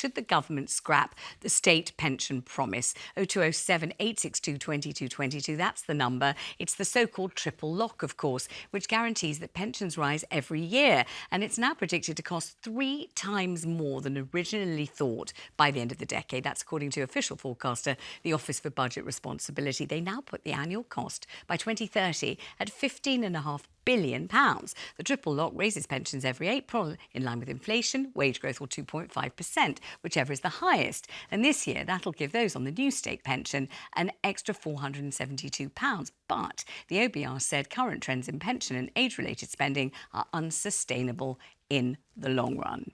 should the government scrap the state pension promise? 0207 862 2222, that's the number. It's the so-called triple lock, of course, which guarantees that pensions rise every year. And it's now predicted to cost 3 times more than originally thought by the end of the decade. That's according to official forecaster, the Office for Budget Responsibility. They now put the annual cost by 2030 at £15.5 billion. The triple lock raises pensions every April in line with inflation, wage growth, or 2.5%, whichever is the highest. And this year, that'll give those on the new state pension an extra £472. But the OBR said current trends in pension and age-related spending are unsustainable in the long run.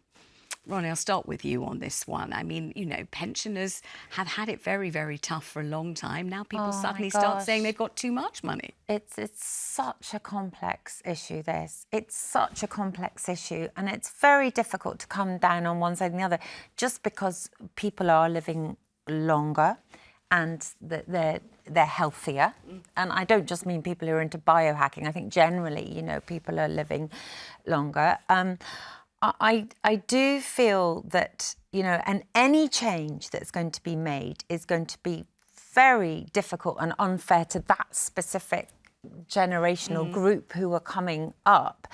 Ronni, I'll start with you on this one. I mean, you know, pensioners have had it very, very tough for a long time. Now people suddenly start saying they've got too much money. It's such a complex issue, this. It's such a complex issue, and it's very difficult to come down on one side and the other just because people are living longer and they're healthier. And I don't just mean people who are into biohacking. I think generally, you know, people are living longer. I do feel that, you know, and any change that's going to be made is going to be very difficult and unfair to that specific generational group who are coming up.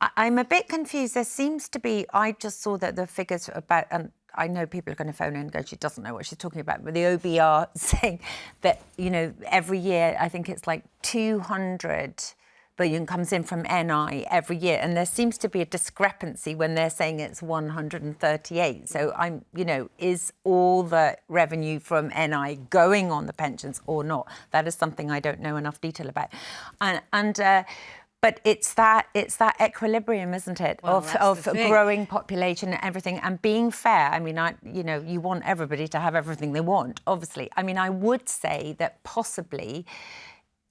I'm a bit confused. There seems to be, I just saw that the figures about, and I know people are going to phone in and go, she doesn't know what she's talking about, but the OBR saying that, you know, every year, I think it's like 200 billion comes in from NI every year, and there seems to be a discrepancy when they're saying it's 138. So you know, is all the revenue from NI going on the pensions or not? That is something I don't know enough detail about. But it's that equilibrium, isn't it, well, of a growing population and everything, and being fair. I mean, you know, you want everybody to have everything they want, obviously. I mean, I would say that possibly,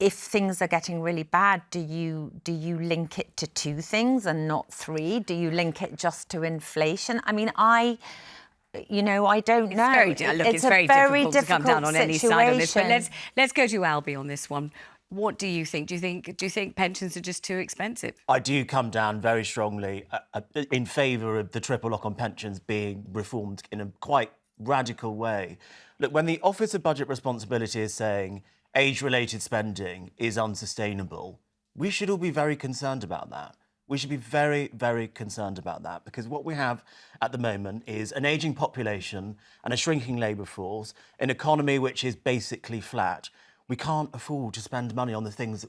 if things are getting really bad, do you link it to 2 things and not 3? Do you link it just to inflation? I mean, I don't know. It's very difficult to come down on any side of this. But let's go to Albie on this one. What do you think? Do you think pensions are just too expensive? I do come down very strongly in favour of the triple lock on pensions being reformed in a quite radical way. Look, when the Office of Budget Responsibility is saying age-related spending is unsustainable, we should all be very concerned about that. We should be very, very concerned about that, because what we have at the moment is an ageing population and a shrinking labour force, an economy which is basically flat. We can't afford to spend money on the things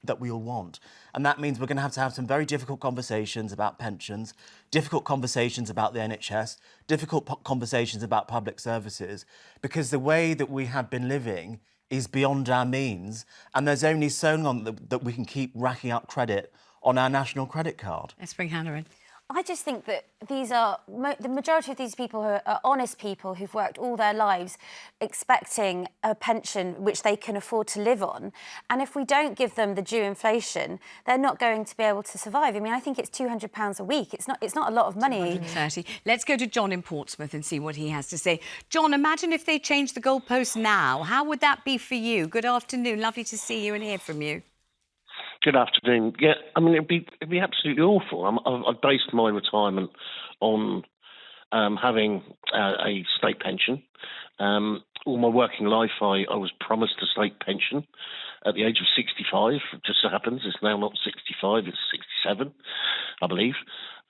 that we all want. And that means we're going to have some very difficult conversations about pensions, difficult conversations about the NHS, difficult conversations about public services, because the way that we have been living is beyond our means, and there's only so long that we can keep racking up credit on our national credit card. Let's bring Hannah in. I just think that these are, the majority of these people are honest people who've worked all their lives expecting a pension which they can afford to live on. And if we don't give them the due inflation, they're not going to be able to survive. I mean, I think it's £200 a week. It's not a lot of money. 230. Let's go to John in Portsmouth and see what he has to say. John, imagine if they changed the goalposts now. How would that be for you? Good afternoon. Lovely to see you and hear from you. Good afternoon. Yeah, I mean, it'd be absolutely awful. I've based my retirement on having a state pension. All my working life, I was promised a state pension at the age of 65. It just so happens it's now not 65, it's 67, I believe.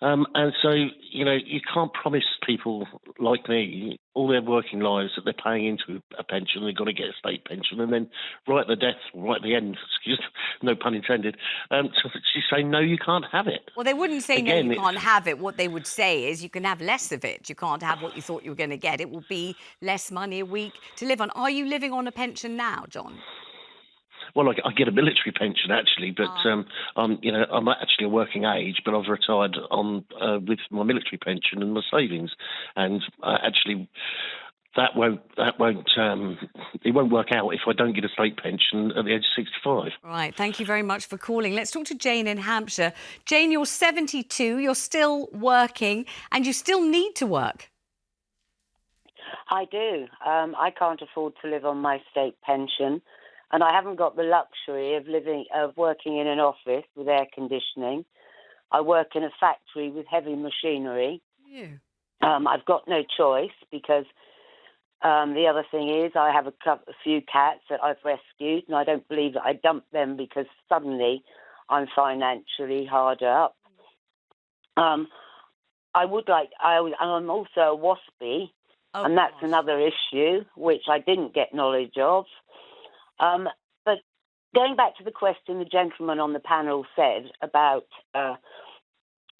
And so, you know, you can't promise people like me all their working lives that they're paying into a pension, they've got to get a state pension, and then right at the death, right at the end, excuse no pun intended, so she's saying, no, you can't have it. Well, they wouldn't say, no, you can't have it. What they would say is you can have less of it. You can't have what you thought you were going to get. It will be less money a week to live on. Are you living on a pension now, John? Well, I get a military pension actually, but I'm actually a working age, but I've retired on with my military pension and my savings, and actually that won't it won't work out if I don't get a state pension at the age of 65. Right, thank you very much for calling. Let's talk to Jane in Hampshire. Jane, you're 72, you're still working, and you still need to work. I do. I can't afford to live on my state pension. And I haven't got the luxury of working in an office with air conditioning. I work in a factory with heavy machinery. Yeah. I've got no choice because the other thing is I have a few cats that I've rescued, and I don't believe that I dumped them because suddenly I'm financially hard up. I'm also a waspy, and that's another issue which I didn't get knowledge of. But going back to the question the gentleman on the panel said about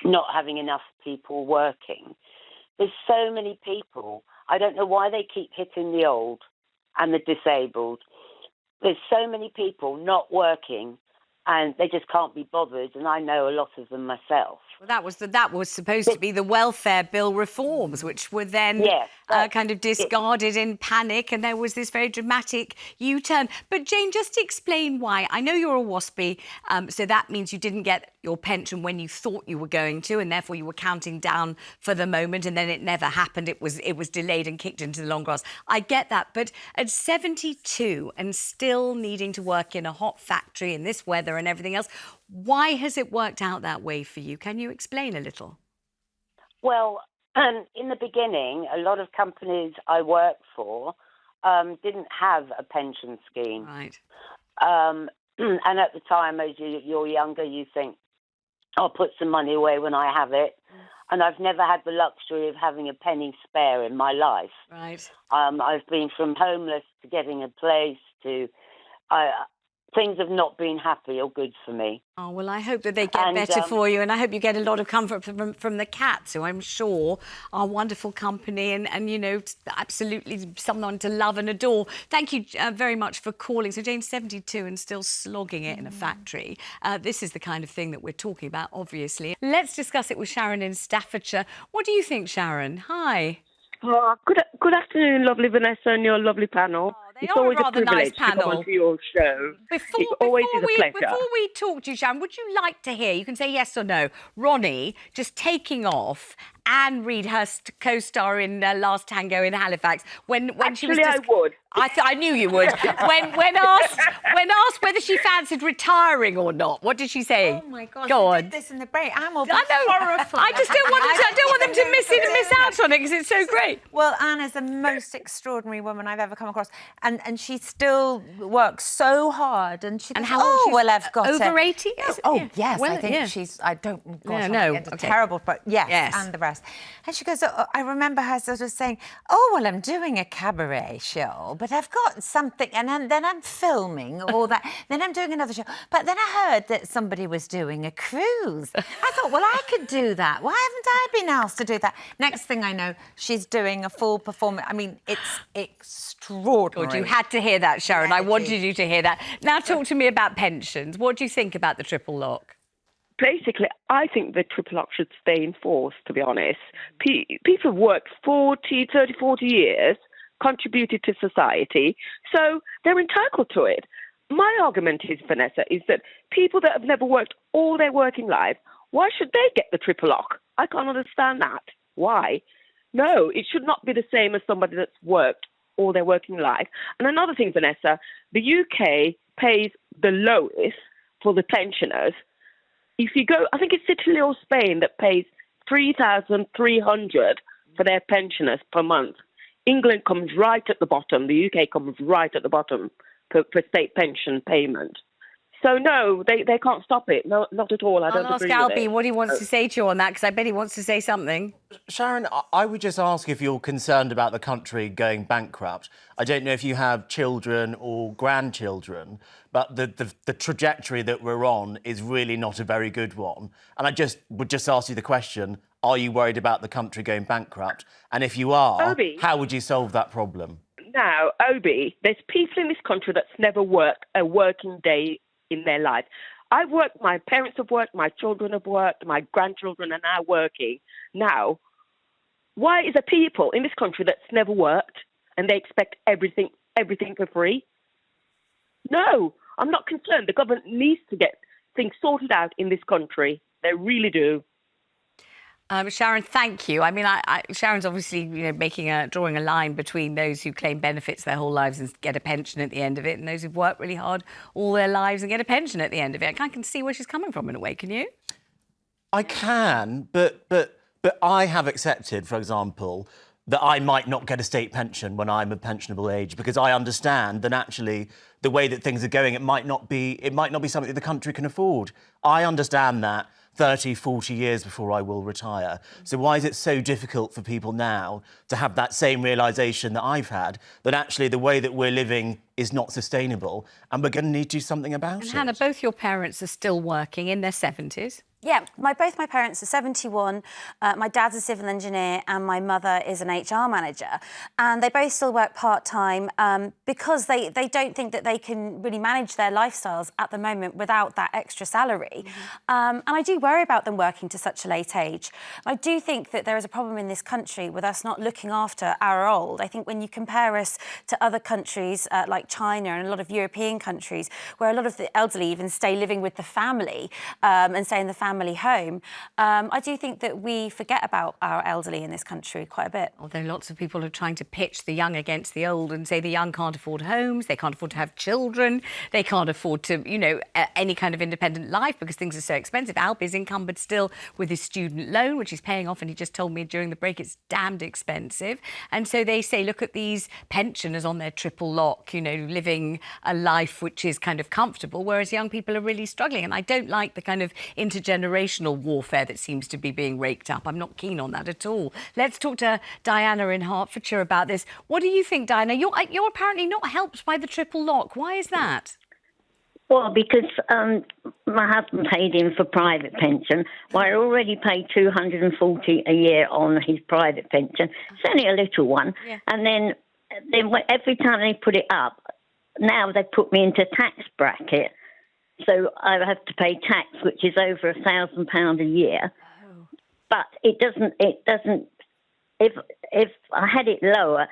not having enough people working, there's so many people. I don't know why they keep hitting the old and the disabled. There's so many people not working and they just can't be bothered, and I know a lot of them myself. Well, that was supposed to be the welfare bill reforms, which were then kind of discarded in panic, and there was this very dramatic U-turn. But Jane, just explain why. I know you're a WASPy, so that means you didn't get your pension when you thought you were going to, and therefore you were counting down for the moment, and then it never happened. It was delayed and kicked into the long grass. I get that, but at 72 and still needing to work in a hot factory in this weather and everything else, why has it worked out that way for you? Can you explain a little? Well, in the beginning, a lot of companies I worked for didn't have a pension scheme. Right. And at the time, as you're younger, you think, I'll put some money away when I have it. And I've never had the luxury of having a penny spare in my life. Right. I've been from homeless to getting a place to... things have not been happy or good for me. Oh, well, I hope that they get better for you, and I hope you get a lot of comfort from the cats, who I'm sure are wonderful company and you know, absolutely someone to love and adore. Thank you very much for calling. So Jane's 72 and still slogging it in a factory. This is the kind of thing that we're talking about, obviously. Let's discuss it with Sharon in Staffordshire. What do you think, Sharon? Hi. Oh, good afternoon, lovely Vanessa and your lovely panel. It's always a rather nice panel. To come onto your show. It always is a pleasure. Before we talk to you, Sharon, would you like to hear, you can say yes or no, Ronni just taking off Anne Reid, her co-star in Last Tango in Halifax, when she was... I would. I knew you would. when asked whether she fancied retiring or not, what did she say? Oh my gosh! Go on. Did this in the break. I'm all horrified. I just don't want them to miss out on it because it's so great. Well, Anne is the most extraordinary woman I've ever come across, and she still works so hard. And she. And goes, how old? Oh well, I've got over 80. Oh yes, well, I think she's. I don't. Gosh, no, it's terrible, but yes, and the rest. And she goes. I remember her sort of saying, "Oh well, I'm doing a cabaret show, but I've got something, and then I'm filming all that. Then I'm doing another show. But then I heard that somebody was doing a cruise. I thought, well, I could do that. Why haven't I been asked to do that? Next thing I know, she's doing a full performance. I mean, it's extraordinary. Good, you had to hear that, Sharon. I wanted you to hear that. Now talk to me about pensions. What do you think about the triple lock? Basically, I think the triple lock should stay in force, to be honest. People have worked 30, 40 years, contributed to society, so they're entitled to it. My argument is, Vanessa, is that people that have never worked all their working life, why should they get the triple lock? I can't understand that. Why? No, it should not be the same as somebody that's worked all their working life. And another thing, Vanessa, the UK pays the lowest for the pensioners. If you go, I think it's Italy or Spain that pays $3,300 for their pensioners per month. England comes right at the bottom. The UK comes right at the bottom for state pension payment. So, no, they can't stop it. No, not at all. I don't agree with it. I'll ask Albie what he wants to say to you on that, because I bet he wants to say something. Sharon, I would just ask if you're concerned about the country going bankrupt. I don't know if you have children or grandchildren, but the trajectory that we're on is really not a very good one. And I would just ask you the question, are you worried about the country going bankrupt? And if you are, Obi, how would you solve that problem? Now, Obi, there's people in this country that's never worked a working day in their life. I've worked, my parents have worked, my children have worked, my grandchildren are now working. Now, why is there people in this country that's never worked and they expect everything for free? No, I'm not concerned. The government needs to get things sorted out in this country. They really do. Sharon, thank you. I mean, Sharon's obviously, drawing a line between those who claim benefits their whole lives and get a pension at the end of it, and those who've worked really hard all their lives and get a pension at the end of it. I can see where she's coming from in a way. Can you? I can, but But I have accepted, for example, that I might not get a state pension when I'm of pensionable age, because I understand that actually the way that things are going, it might not be something that the country can afford. I understand that 30, 40 years before I will retire. So why is it so difficult for people now to have that same realisation that I've had, that actually the way that we're living is not sustainable and we're going to need to do something about it? And Hannah, both your parents are still working in their 70s. Yeah, both my parents are 71. My dad's a civil engineer and my mother is an HR manager. And they both still work part-time because they don't think that they can really manage their lifestyles at the moment without that extra salary. And I do worry about them working to such a late age. I do think that there is a problem in this country with us not looking after our old. I think when you compare us to other countries like China and a lot of European countries, where a lot of the elderly even stay living with the family and stay in the family home, I do think that we forget about our elderly in this country quite a bit. Although lots of people are trying to pitch the young against the old and say the young can't afford homes, they can't afford to have children, they can't afford to, you know, any kind of independent life because things are so expensive. Albie's encumbered still with his student loan, which he's paying off, and he just told me during the break it's damned expensive. And so they say, look at these pensioners on their triple lock, you know, living a life which is kind of comfortable, whereas young people are really struggling. And I don't like the kind of intergenerational warfare that seems to be being raked up. I'm not keen on that at all. Let's talk to Diana in Hertfordshire about this. What do you think, Diana? You're apparently not helped by the triple lock. Why is that? Well, because my husband paid in for private pension. Well, I already paid $240 a year on his private pension. It's only a little one. Yeah. And then every time they put it up, now they put me into tax bracket. So I have to pay tax, which is over £1,000 a year. Oh. But it doesn't. If I had it lower,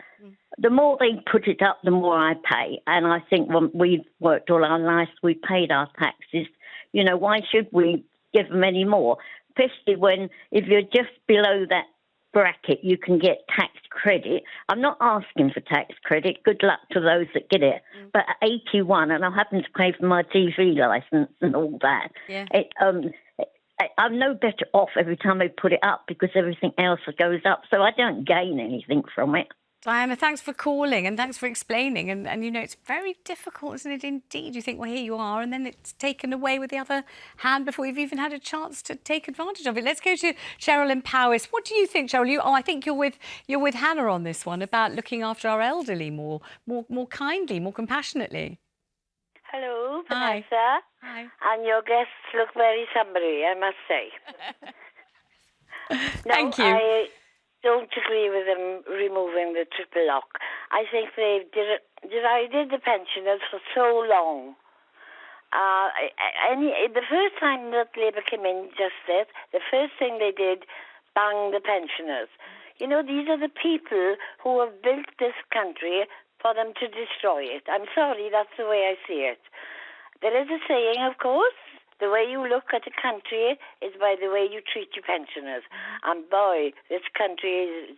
the more they put it up, the more I pay. And I think when we've worked all our lives, we paid our taxes. You know, why should we give them any more? Especially if you're just below that bracket, you can get tax credit. I'm not asking for tax credit. Good luck to those that get it. But at 81, and I happen to pay for my TV licence and all that, Yeah. I'm no better off every time they put it up because everything else goes up. So I don't gain anything from it. Diana, thanks for calling and thanks for explaining. And you know, it's very difficult, isn't it, indeed? You think, well, here you are, and then it's taken away with the other hand before you've even had a chance to take advantage of it. Let's go to Cheryl in Powys. What do you think, Cheryl? I think you're with Hannah on this one about looking after our elderly more kindly, more compassionately. Hello, Hi. Vanessa. Hi. And your guests look very somebody, I must say. Thank you. I don't agree with them removing the triple lock. I think they've divided the pensioners for so long. The first time that Labour came in, the first thing they did, bang the pensioners. You know, these are the people who have built this country for them to destroy it. I'm sorry, that's the way I see it. There is a saying, of course, the way you look at a country is by the way you treat your pensioners. And boy, this country is,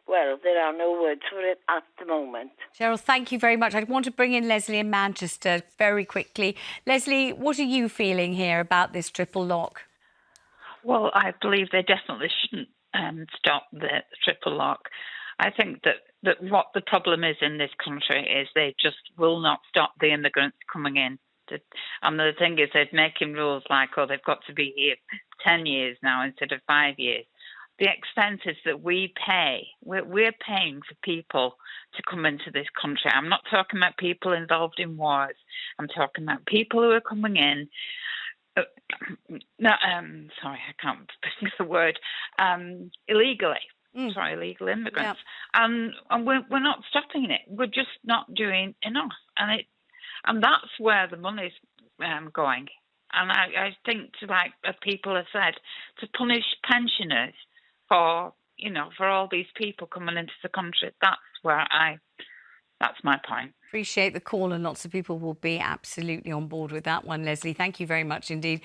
well, there are no words for it at the moment. Cheryl, thank you very much. I want to bring in Leslie in Manchester very quickly. Leslie, what are you feeling here about this triple lock? Well, I believe they definitely shouldn't stop the triple lock. I think that what the problem is in this country is they just will not stop the immigrants coming in. And the thing is, they're making rules like, oh, they've got to be here 10 years now instead of 5 years. The expenses that we pay, we're paying for people to come into this country. I'm not talking about people involved in wars. I'm talking about people who are coming in. Sorry, I can't think of the word. Illegally. Sorry, illegal immigrants. Yep. And we're not stopping it. We're just not doing enough. And that's where the money's going. And I think, as people have said, to punish pensioners for all these people coming into the country, that's my point. Appreciate the call, and lots of people will be absolutely on board with that one, Leslie. Thank you very much indeed.